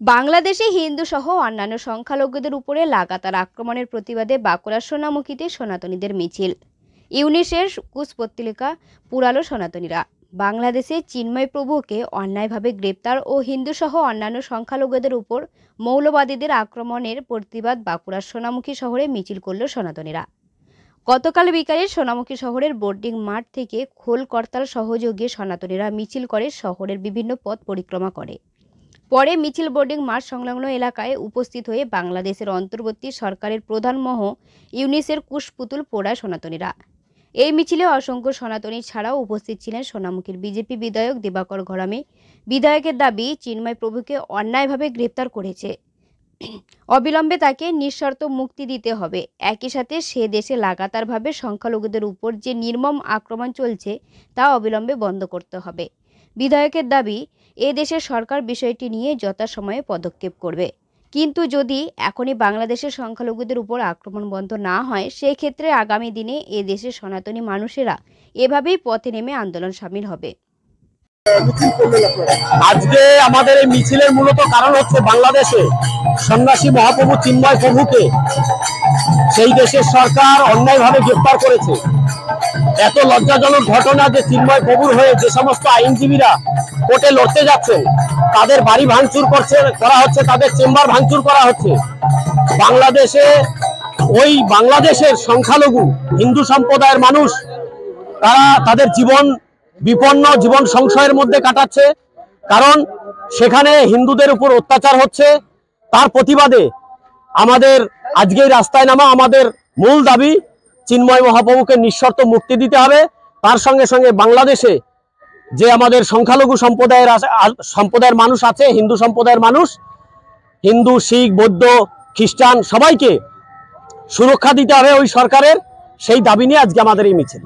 বাংলাদেশে হিন্দু সহ অন্যান্য সংখ্যালঘুদের উপরে লাগাতার আক্রমণের প্রতিবাদে বাঁকুড়ার সোনামুখীতে সনাতনীদের মিছিল। ইউনিসের কুশপুত্তলিকা পুরালো সনাতনীরা। বাংলাদেশে চিন্ময় প্রভুকে অন্যায়ভাবে গ্রেপ্তার ও হিন্দু সহ অন্যান্য সংখ্যালঘুদের উপর মৌলবাদীদের আক্রমণের প্রতিবাদ বাঁকুড়ার সোনামুখী শহরে মিছিল করল সনাতনীরা। গতকাল বিকালে সোনামুখী শহরের বোর্ডিং মাঠ থেকে খোল করতাল সহযোগে সনাতনীরা মিছিল করে শহরের বিভিন্ন পথ পরিক্রমা করে। পরে মিছিল বোর্ডিং মাঠ সংলগ্ন এলাকায় উপস্থিত হয়ে বাংলাদেশের অন্তর্বর্তী সরকারের প্রধান মহ ইউনিসের কুশপুতুল পোড়ায় সনাতনীরা। এই মিছিলে অসংখ্য সনাতনী ছাড়াও উপস্থিত ছিলেন সোনামুখীর বিজেপি বিধায়ক দিবাকর ঘরামি। বিধায়কের দাবি, চিন্ময় প্রভুকে অন্যায়ভাবে গ্রেপ্তার করেছে, অবিলম্বে তাকে নিঃশর্ত মুক্তি দিতে হবে। একই সাথে সে দেশে লাগাতারভাবে সংখ্যালঘুদের উপর যে নির্মম আক্রমণ চলছে তা অবিলম্বে বন্ধ করতে হবে। বিধায়কের দাবি, এ দেশের সরকার বিষয়টি নিয়ে যথাসময়ে পদক্ষেপ করবে, কিন্তু যদি এখনই বাংলাদেশের সংখ্যালঘুদের উপর আক্রমণ বন্ধ না হয়, সেক্ষেত্রে আগামী দিনে এ দেশের সনাতনী মানুষেরা এভাবেই পথে নেমে আন্দোলন সামিল হবে। আজকে আমাদের এই মিছিলের মূলত কারণ হচ্ছে বাংলাদেশে সন্ন্যাসী মহাপ্রভু চিন্ময় প্রভুকে সেই দেশের সরকার অন্যায়ভাবে গ্রেফতার করেছে। এত লজ্জাজনক ঘটনা যে চিন্ময় প্রভুর হয়ে যে সমস্ত আইনজীবীরা কোর্টে লড়তে যাচ্ছেন তাদের বাড়ি ভাঙচুর করা হচ্ছে, তাদের চেম্বার ভাঙচুর করা হচ্ছে। বাংলাদেশের সংখ্যালঘু হিন্দু সম্প্রদায়ের মানুষ তারা তাদের জীবন বিপন্ন, জীবন সংশয়ের মধ্যে কাটাচ্ছে, কারণ সেখানে হিন্দুদের উপর অত্যাচার হচ্ছে। তার প্রতিবাদে আমাদের আজকে রাস্তায় নামা। আমাদের মূল দাবি, চিন্ময় মহাপ্রভুকে নিঃশর্ত মুক্তি দিতে হবে। তার সঙ্গে সঙ্গে বাংলাদেশে যে আমাদের সংখ্যালঘু সম্প্রদায়ের মানুষ আছে, হিন্দু সম্প্রদায়ের মানুষ, হিন্দু, শিখ, বৌদ্ধ, খ্রিস্টান সবাইকে সুরক্ষা দিতে হবে ওই সরকারের। সেই দাবি নিয়ে আজকে আমাদের এই মিছিল।